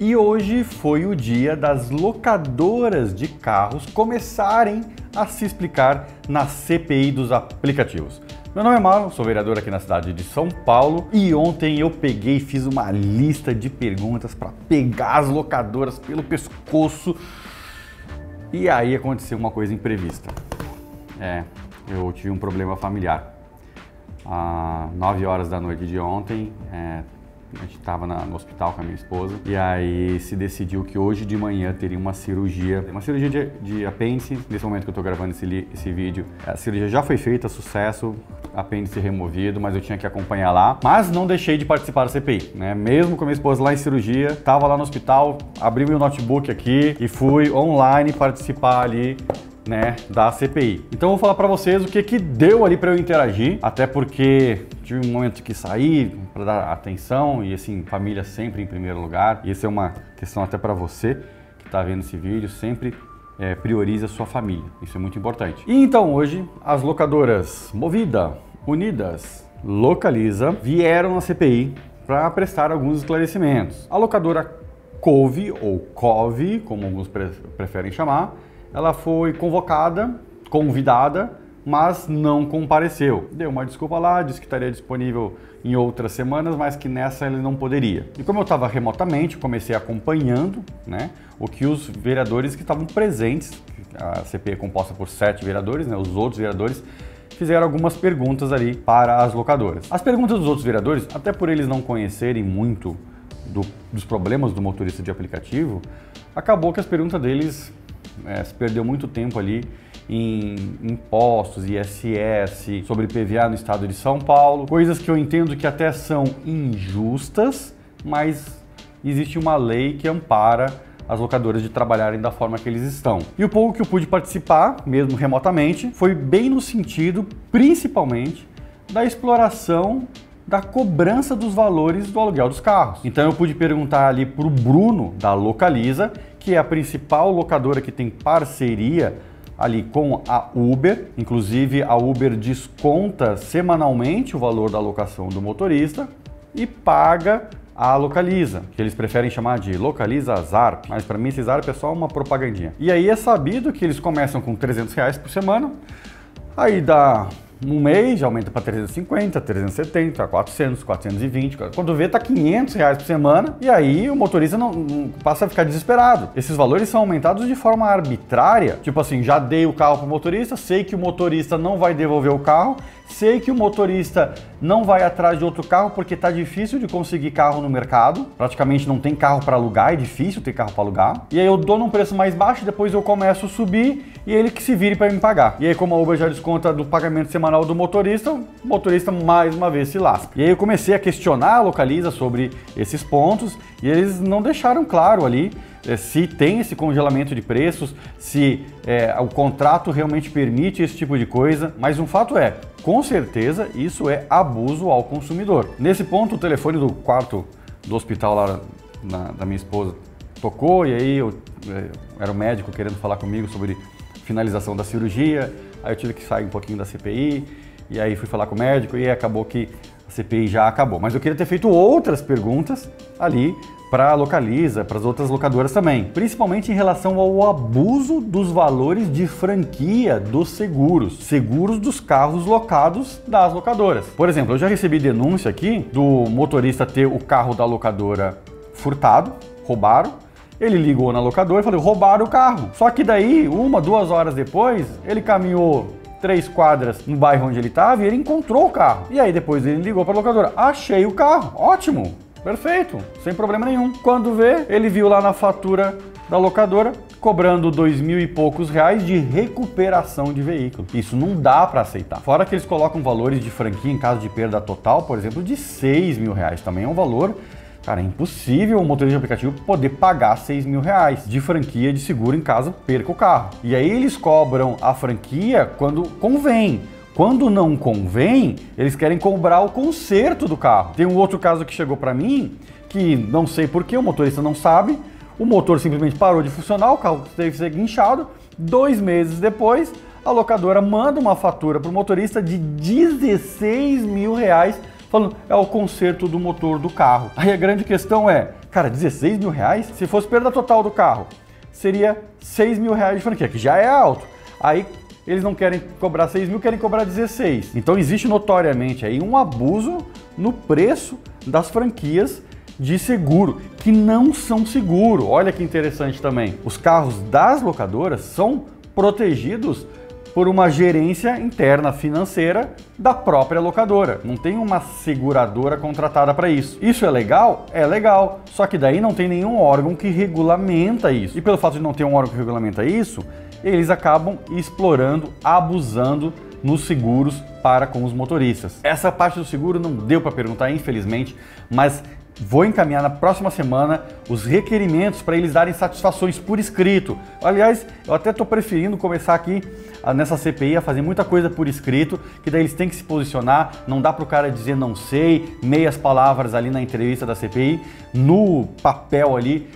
E hoje foi o dia das locadoras de carros começarem a se explicar na CPI dos aplicativos. Meu nome é Marlon, sou vereador aqui na cidade de São Paulo e ontem eu peguei e fiz uma lista de perguntas para pegar as locadoras pelo pescoço e aí aconteceu uma coisa imprevista. Eu tive um problema familiar. Às 9 horas da noite de ontem, a gente estava no hospital com a minha esposa e aí se decidiu que hoje de manhã teria uma cirurgia de apêndice. Nesse momento que eu estou gravando esse vídeo, a cirurgia já foi feita, sucesso, apêndice removido, mas eu tinha que acompanhar lá. Mas não deixei de participar da CPI, né? Mesmo com a minha esposa lá em cirurgia, estava lá no hospital, abri meu notebook aqui e fui online participar ali, né, da CPI. Então eu vou falar para vocês o que deu ali para eu interagir, até porque tive um momento que sair para dar atenção e assim, família sempre em primeiro lugar. E isso é uma questão até para você que está vendo esse vídeo, sempre priorize a sua família. Isso é muito importante. E então hoje as locadoras Movida, Unidas, Localiza vieram na CPI para prestar alguns esclarecimentos. A locadora Cove ou Cove, como alguns preferem chamar, ela foi convidada, mas não compareceu. Deu uma desculpa lá, disse que estaria disponível em outras semanas, mas que nessa ele não poderia. E como eu estava remotamente, comecei acompanhando, né, o que os vereadores que estavam presentes, a CPI é composta por 7 vereadores, né, os outros vereadores fizeram algumas perguntas ali para as locadoras. As perguntas dos outros vereadores, até por eles não conhecerem muito dos problemas do motorista de aplicativo, acabou que as perguntas deles se perdeu muito tempo ali em impostos, ISS, sobre PVA no estado de São Paulo, coisas que eu entendo que até são injustas, mas existe uma lei que ampara as locadoras de trabalharem da forma que eles estão. E o pouco que eu pude participar, mesmo remotamente, foi bem no sentido, principalmente, da exploração da cobrança dos valores do aluguel dos carros. Então eu pude perguntar ali para o Bruno, da Localiza, que é a principal locadora que tem parceria ali com a Uber. Inclusive a Uber desconta semanalmente o valor da locação do motorista e paga a Localiza, que eles preferem chamar de Localiza Zarp, mas para mim esse Zarp é só uma propagandinha. E aí é sabido que eles começam com R$300 por semana, aí dá um mês já aumenta para 350, 370, 400, 420, quando vê tá R$500 por semana e aí o motorista não passa a ficar desesperado. Esses valores são aumentados de forma arbitrária, tipo assim, já dei o carro pro motorista, sei que o motorista não vai devolver o carro, sei que o motorista não vai atrás de outro carro porque tá difícil de conseguir carro no mercado, praticamente não tem carro para alugar, é difícil ter carro para alugar, e aí eu dou num preço mais baixo, depois eu começo a subir e ele que se vire para me pagar. E aí como a Uber já desconta do pagamento semanal do motorista, o motorista mais uma vez se lasca. E aí eu comecei a questionar a Localiza sobre esses pontos e eles não deixaram claro ali se tem esse congelamento de preços, se o contrato realmente permite esse tipo de coisa, mas um fato é, com certeza isso é abuso ao consumidor. Nesse ponto o telefone do quarto do hospital lá da minha esposa tocou e aí era o médico querendo falar comigo sobre finalização da cirurgia, aí eu tive que sair um pouquinho da CPI e aí fui falar com o médico e acabou que a CPI já acabou. Mas eu queria ter feito outras perguntas ali para a Localiza, para as outras locadoras também, principalmente em relação ao abuso dos valores de franquia dos seguros dos carros locados das locadoras. Por exemplo, eu já recebi denúncia aqui do motorista ter o carro da locadora furtado, roubaram, ele ligou na locadora e falou, roubaram o carro. Só que daí, 1, 2 horas depois, ele caminhou 3 quadras no bairro onde ele estava e ele encontrou o carro. E aí depois ele ligou para a locadora, achei o carro, ótimo. Perfeito, sem problema nenhum. Quando vê, ele viu lá na fatura da locadora cobrando R$2.000 e poucos de recuperação de veículo. Isso não dá para aceitar. Fora que eles colocam valores de franquia em caso de perda total, por exemplo, de R$6.000. Também é um valor, cara, é impossível o motorista de aplicativo poder pagar R$6.000 de franquia de seguro em caso perca o carro. E aí eles cobram a franquia quando convém. Quando não convém, eles querem cobrar o conserto do carro. Tem um outro caso que chegou para mim, que não sei porquê, o motorista não sabe, o motor simplesmente parou de funcionar, o carro teve que ser guinchado, 2 meses depois, a locadora manda uma fatura para o motorista de R$16.000, falando é o conserto do motor do carro. Aí a grande questão é, Cara, 16 mil reais? Se fosse perda total do carro, seria 6 mil reais de franquia, que já é alto. Aí eles não querem cobrar 6 mil, querem cobrar 16. Então existe notoriamente aí um abuso no preço das franquias de seguro, que não são seguro. Olha que interessante também. Os carros das locadoras são protegidos por uma gerência interna financeira da própria locadora. Não tem uma seguradora contratada para isso. Isso é legal? É legal. Só que daí não tem nenhum órgão que regulamenta isso. E pelo fato de não ter um órgão que regulamenta isso, eles acabam explorando, abusando nos seguros para com os motoristas. Essa parte do seguro não deu para perguntar, infelizmente, mas vou encaminhar na próxima semana os requerimentos para eles darem satisfações por escrito. Aliás, eu até estou preferindo começar aqui nessa CPI a fazer muita coisa por escrito, que daí eles têm que se posicionar, não dá para o cara dizer não sei, meias palavras ali na entrevista da CPI, no papel ali,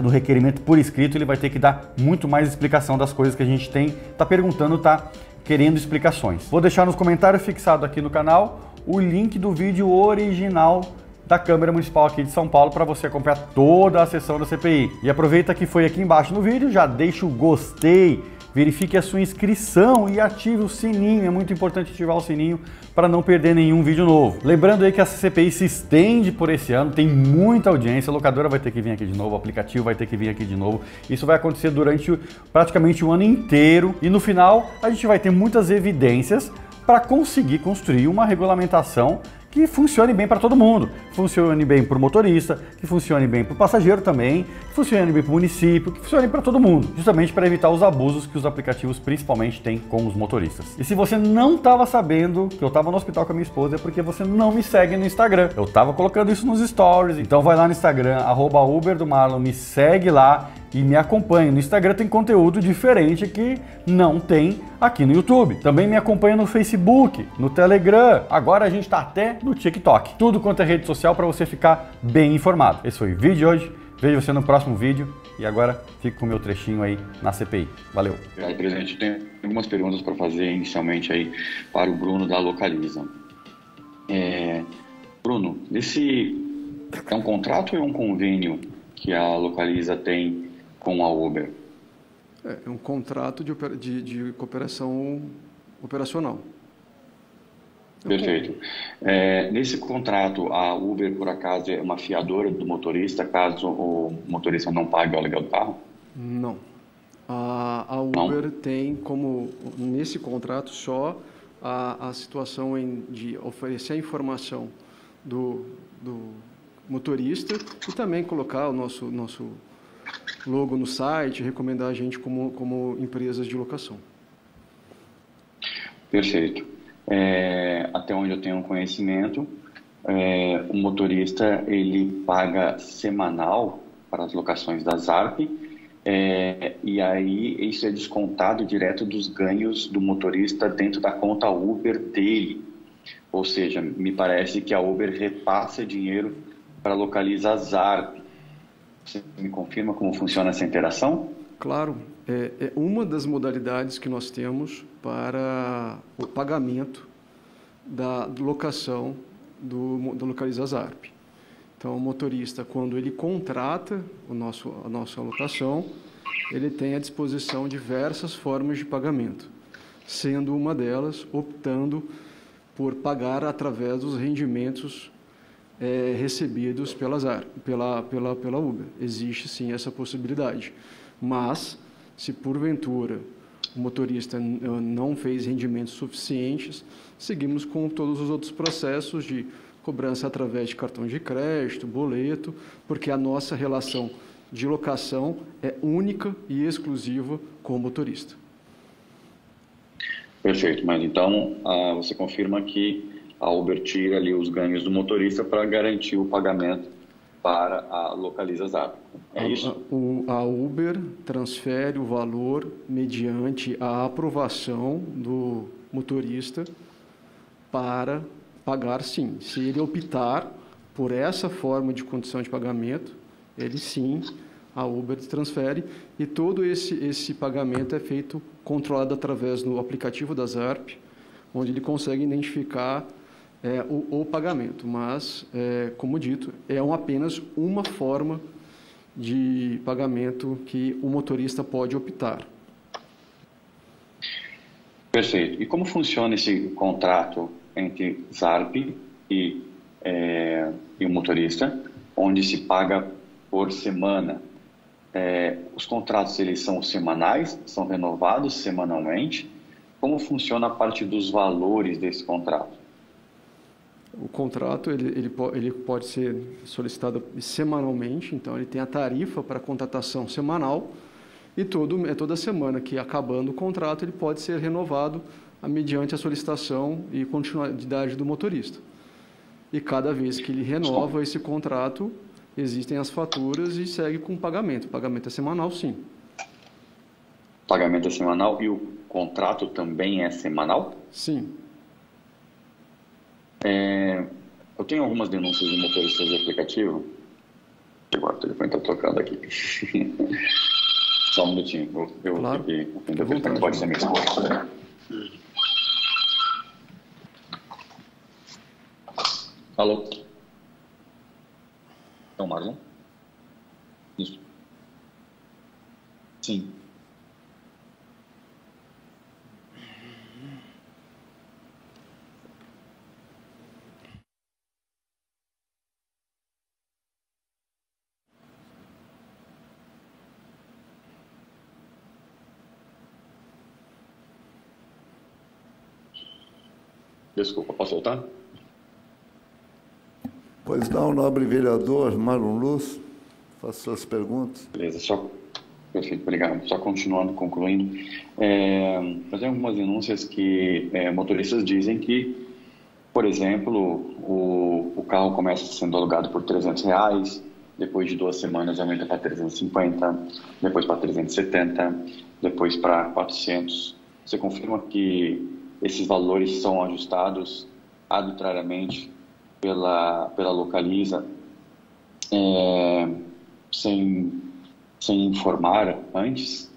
no requerimento por escrito, ele vai ter que dar muito mais explicação das coisas que a gente tá perguntando, tá querendo explicações. Vou deixar nos comentários fixado aqui no canal o link do vídeo original da Câmara Municipal aqui de São Paulo para você acompanhar toda a sessão da CPI. E aproveita que foi aqui embaixo no vídeo, já deixa o gostei, verifique a sua inscrição e ative o sininho. É muito importante ativar o sininho para não perder nenhum vídeo novo. Lembrando aí que essa CPI se estende por esse ano, tem muita audiência, a locadora vai ter que vir aqui de novo, o aplicativo vai ter que vir aqui de novo. Isso vai acontecer durante praticamente o ano inteiro e no final a gente vai ter muitas evidências para conseguir construir uma regulamentação que funcione bem para todo mundo, funcione bem para o motorista, que funcione bem para o passageiro também, que funcione bem para o município, que funcione para todo mundo, justamente para evitar os abusos que os aplicativos principalmente têm com os motoristas. E se você não estava sabendo que eu estava no hospital com a minha esposa, é porque você não me segue no Instagram. Eu estava colocando isso nos stories, então vai lá no Instagram, @uberdomarlon, me segue lá e me acompanhe. No Instagram tem conteúdo diferente que não tem aqui no YouTube. Também me acompanha no Facebook, no Telegram. Agora a gente está até no TikTok. Tudo quanto é rede social para você ficar bem informado. Esse foi o vídeo de hoje. Vejo você no próximo vídeo. E agora fico com o meu trechinho aí na CPI. Valeu. Obrigado, presidente. Tenho algumas perguntas para fazer inicialmente aí para o Bruno da Localiza. Bruno, esse é um contrato ou é um convênio que a Localiza tem com a Uber? É um contrato de cooperação operacional. Perfeito. Nesse contrato, a Uber, por acaso, é uma fiadora do motorista, caso o motorista não pague o aluguel do carro? Não. A Uber tem como, nesse contrato, só a situação de oferecer a informação do motorista e também colocar o nosso logo no site, recomendar a gente como empresas de locação. Perfeito. Até onde eu tenho conhecimento, o motorista ele paga semanal para as locações da Zarp, e aí isso é descontado direto dos ganhos do motorista dentro da conta Uber dele. Ou seja, me parece que a Uber repassa dinheiro para localizar a Zarp. Você me confirma como funciona essa interação? Claro, é uma das modalidades que nós temos para o pagamento da locação do Localiza Zarp. Então, o motorista, quando ele contrata a nossa locação, ele tem à disposição diversas formas de pagamento, sendo uma delas optando por pagar através dos rendimentos recebidos pela Uber. Existe sim essa possibilidade, mas se porventura o motorista não fez rendimentos suficientes, seguimos com todos os outros processos de cobrança através de cartão de crédito, boleto, porque a nossa relação de locação é única e exclusiva com o motorista. Perfeito, mas então você confirma que a Uber tira ali os ganhos do motorista para garantir o pagamento para a Localiza Zarp. É isso? A Uber transfere o valor mediante a aprovação do motorista para pagar, sim. Se ele optar por essa forma de condição de pagamento, ele sim, a Uber transfere, e todo esse pagamento é feito controlado através do aplicativo da Zarp, onde ele consegue identificar o pagamento, mas, como dito, apenas uma forma de pagamento que o motorista pode optar. Perfeito. E como funciona esse contrato entre Zarp e o motorista, onde se paga por semana? Os contratos, eles são semanais, são renovados semanalmente. Como funciona a parte dos valores desse contrato? O contrato ele pode ser solicitado semanalmente, então ele tem a tarifa para contratação semanal e toda semana que, acabando o contrato, ele pode ser renovado mediante a solicitação e continuidade do motorista. E cada vez que ele renova esse contrato, existem as faturas e segue com pagamento. O pagamento é semanal, sim. Pagamento é semanal e o contrato também é semanal? Sim. Eu tenho algumas denúncias de motoristas de aplicativo. Agora o telefone está tocando aqui. Só um minutinho. Eu claro. Tenho que atender o telefone. Pode ser minha esposa. Alô? É o Marlon? Isso. Sim. Desculpa, posso voltar? Pois não, nobre vereador Marlon Luz, faça suas perguntas. Beleza, perfeito, obrigado. Só continuando, concluindo. Eu tenho algumas denúncias que motoristas dizem que, por exemplo, o carro começa sendo alugado por R$300, depois de 2 semanas aumenta para 350, depois para 370, depois para 400. Você confirma que esses valores são ajustados arbitrariamente pela Localiza, sem informar antes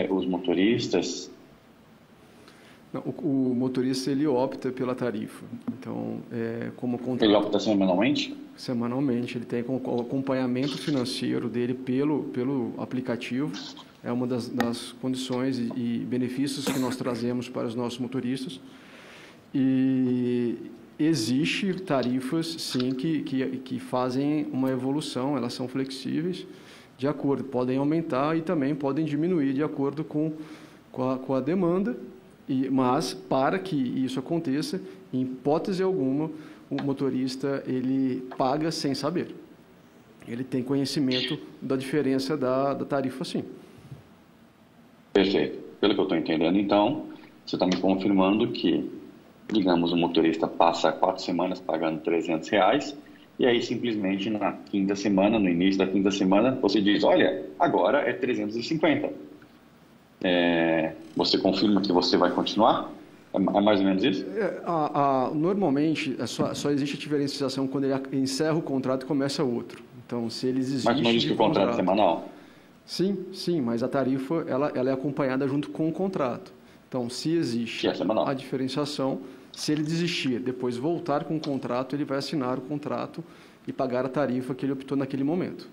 os motoristas? Não, o motorista ele opta pela tarifa. Então, como contrato, ele opta semanalmente? Semanalmente, ele tem o acompanhamento financeiro dele pelo aplicativo. É uma das condições e benefícios que nós trazemos para os nossos motoristas. E existe tarifas, sim, que fazem uma evolução, elas são flexíveis, de acordo, podem aumentar e também podem diminuir de acordo com a demanda, mas para que isso aconteça, em hipótese alguma, o motorista ele paga sem saber. Ele tem conhecimento da diferença da tarifa, sim. Perfeito. Pelo que eu estou entendendo, então, você está me confirmando que, digamos, o motorista passa 4 semanas pagando R$300 e aí simplesmente na quinta semana, no início da quinta semana, você diz, olha, agora é 350. Você confirma que você vai continuar? É mais ou menos isso? Normalmente, só existe a diferenciação quando ele encerra o contrato e começa outro. Então, se ele desiste... Mas não existe o contrato semanal? Sim, mas a tarifa ela é acompanhada junto com o contrato. Então, se existe a diferenciação, se ele desistir, depois voltar com o contrato, ele vai assinar o contrato e pagar a tarifa que ele optou naquele momento.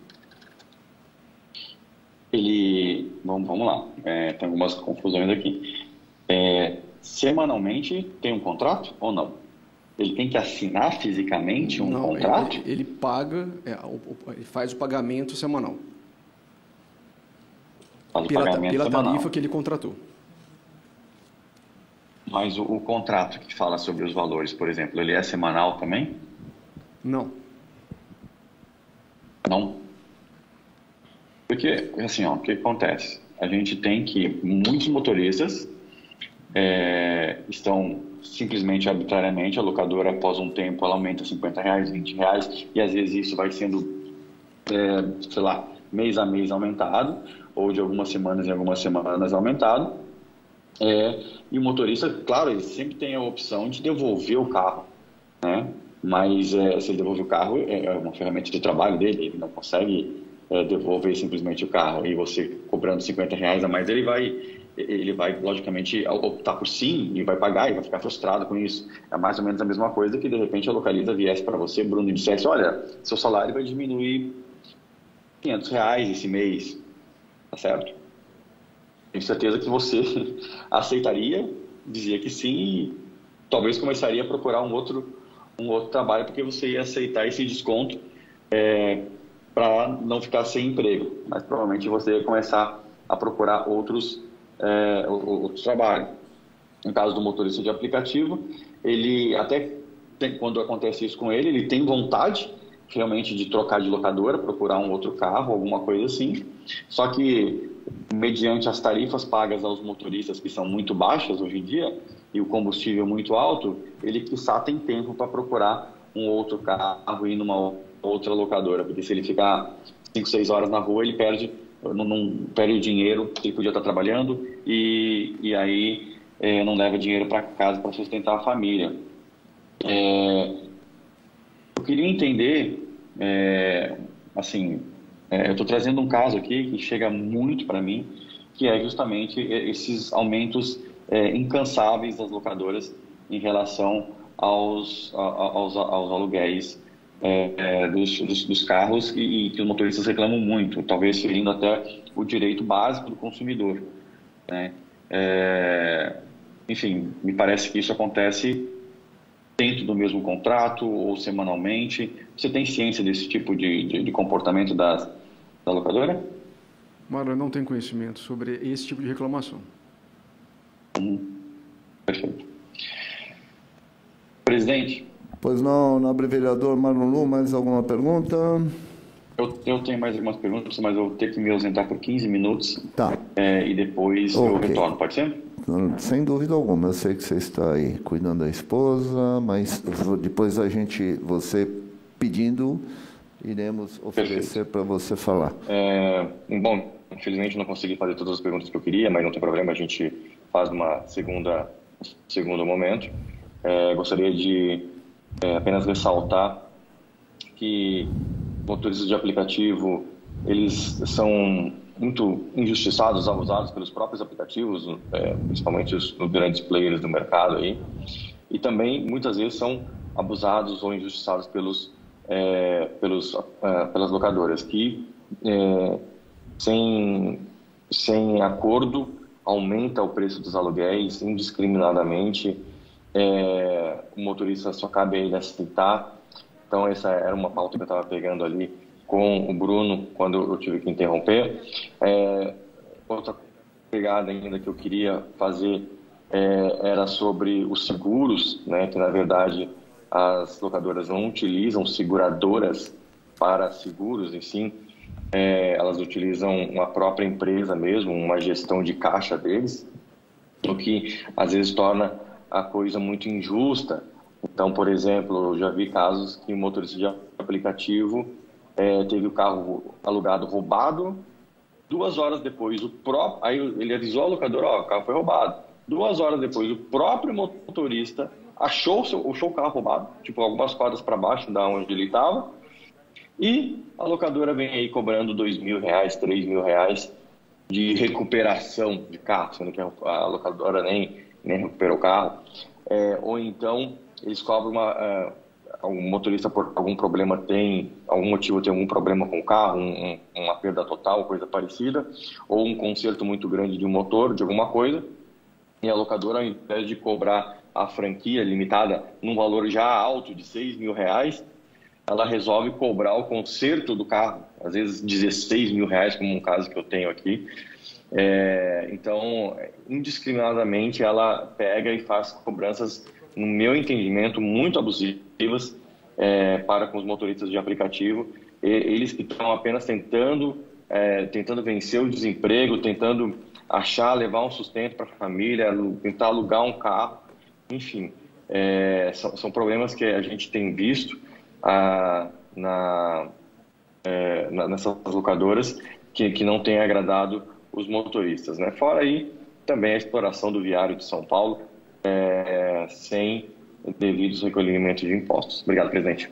Vamos lá, tem algumas confusões aqui. Semanalmente tem um contrato ou não? Ele tem que assinar fisicamente um contrato? Ele paga, ele faz o pagamento semanal. Pela tarifa que ele contratou. Mas o contrato que fala sobre os valores, por exemplo, ele é semanal também? Não. Não? Porque, assim, o que acontece? A gente tem que muitos motoristas estão simplesmente arbitrariamente, a locadora após um tempo ela aumenta R$50, R$20 e às vezes isso vai sendo, sei lá, mês a mês aumentado ou de algumas semanas em algumas semanas aumentado. E o motorista, claro, ele sempre tem a opção de devolver o carro, né? Mas se ele devolver o carro, é uma ferramenta de trabalho dele, ele não consegue devolver simplesmente o carro. E você cobrando R$50 a mais, ele vai ele vai, logicamente, optar por sim e vai pagar e vai ficar frustrado com isso. É mais ou menos a mesma coisa que, de repente, a Localiza viesse para você, Bruno, e dissesse, olha, seu salário vai diminuir R$ 500 esse mês, tá certo? Tenho certeza que você aceitaria, dizia que sim e talvez começaria a procurar um outro trabalho porque você ia aceitar esse desconto para não ficar sem emprego. Mas provavelmente você ia começar a procurar outros trabalhos. No caso do motorista de aplicativo, ele até quando acontece isso com ele, ele tem vontade realmente de trocar de locadora, procurar um outro carro, alguma coisa assim. Só que, mediante as tarifas pagas aos motoristas, que são muito baixas hoje em dia, e o combustível muito alto, ele quiçá tem tempo para procurar um outro carro e ir numa outra locadora, porque se ele ficar 5, 6 horas na rua, ele perde o dinheiro que ele podia estar trabalhando e aí não leva dinheiro para casa para sustentar a família. Eu queria entender, eu estou trazendo um caso aqui que chega muito para mim, que é justamente esses aumentos incansáveis das locadoras em relação aos aluguéis dos carros e que os motoristas reclamam muito, talvez ferindo até o direito básico do consumidor, né? Enfim, me parece que isso acontece dentro do mesmo contrato ou semanalmente. Você tem ciência desse tipo de comportamento da locadora? Mário, eu não tenho conhecimento sobre esse tipo de reclamação. Perfeito. Presidente. Pois não, nobre vereador Marlon Lu, mais alguma pergunta? Eu tenho mais algumas perguntas, mas eu vou ter que me ausentar por 15 minutos. Tá. E depois eu retorno, pode ser? Sem dúvida alguma, eu sei que você está aí cuidando da esposa, mas depois você pedindo, iremos oferecer para você falar. Bom, infelizmente não consegui fazer todas as perguntas que eu queria, mas não tem problema, a gente faz uma segundo momento. Gostaria de apenas ressaltar que motoristas de aplicativo, eles são muito injustiçados, abusados pelos próprios aplicativos, principalmente os grandes players do mercado aí, e também muitas vezes são abusados ou injustiçados pelas locadoras que sem acordo aumenta o preço dos aluguéis indiscriminadamente. O motorista só cabe a ele aceitar. Então essa era uma pauta que eu estava pegando ali com o Bruno quando eu tive que interromper. Outra pegada ainda que eu queria fazer era sobre os seguros, né, que na verdade as locadoras não utilizam seguradoras para seguros, e sim elas utilizam uma própria empresa mesmo, uma gestão de caixa deles, o que às vezes torna a coisa muito injusta. Então, por exemplo, eu já vi casos que o motorista de aplicativo teve o carro alugado roubado, 2 horas depois aí ele avisou a locadora, o carro foi roubado. 2 horas depois o próprio motorista achou o carro roubado, tipo algumas quadras para baixo da onde ele estava, e a locadora vem aí cobrando R$2.000, R$3.000 de recuperação de carro, sendo que a locadora nem recuperou o carro. Ou então eles cobram um motorista por algum problema algum motivo tem algum problema com o carro, uma perda total, coisa parecida, ou um conserto muito grande de um motor, de alguma coisa, e a locadora, ao invés de cobrar a franquia limitada num valor já alto de R$6.000, ela resolve cobrar o conserto do carro, às vezes R$16.000, como um caso que eu tenho aqui. Então, indiscriminadamente, ela pega e faz cobranças, no meu entendimento, muito abusivas para com os motoristas de aplicativo. Eles que estão apenas tentando vencer o desemprego, tentando levar um sustento para a família, tentar alugar um carro, enfim. São problemas que a gente tem visto nessas locadoras que não tem agradado os motoristas, né? Fora aí também a exploração do viário de São Paulo sem devidos recolhimentos de impostos. Obrigado, presidente.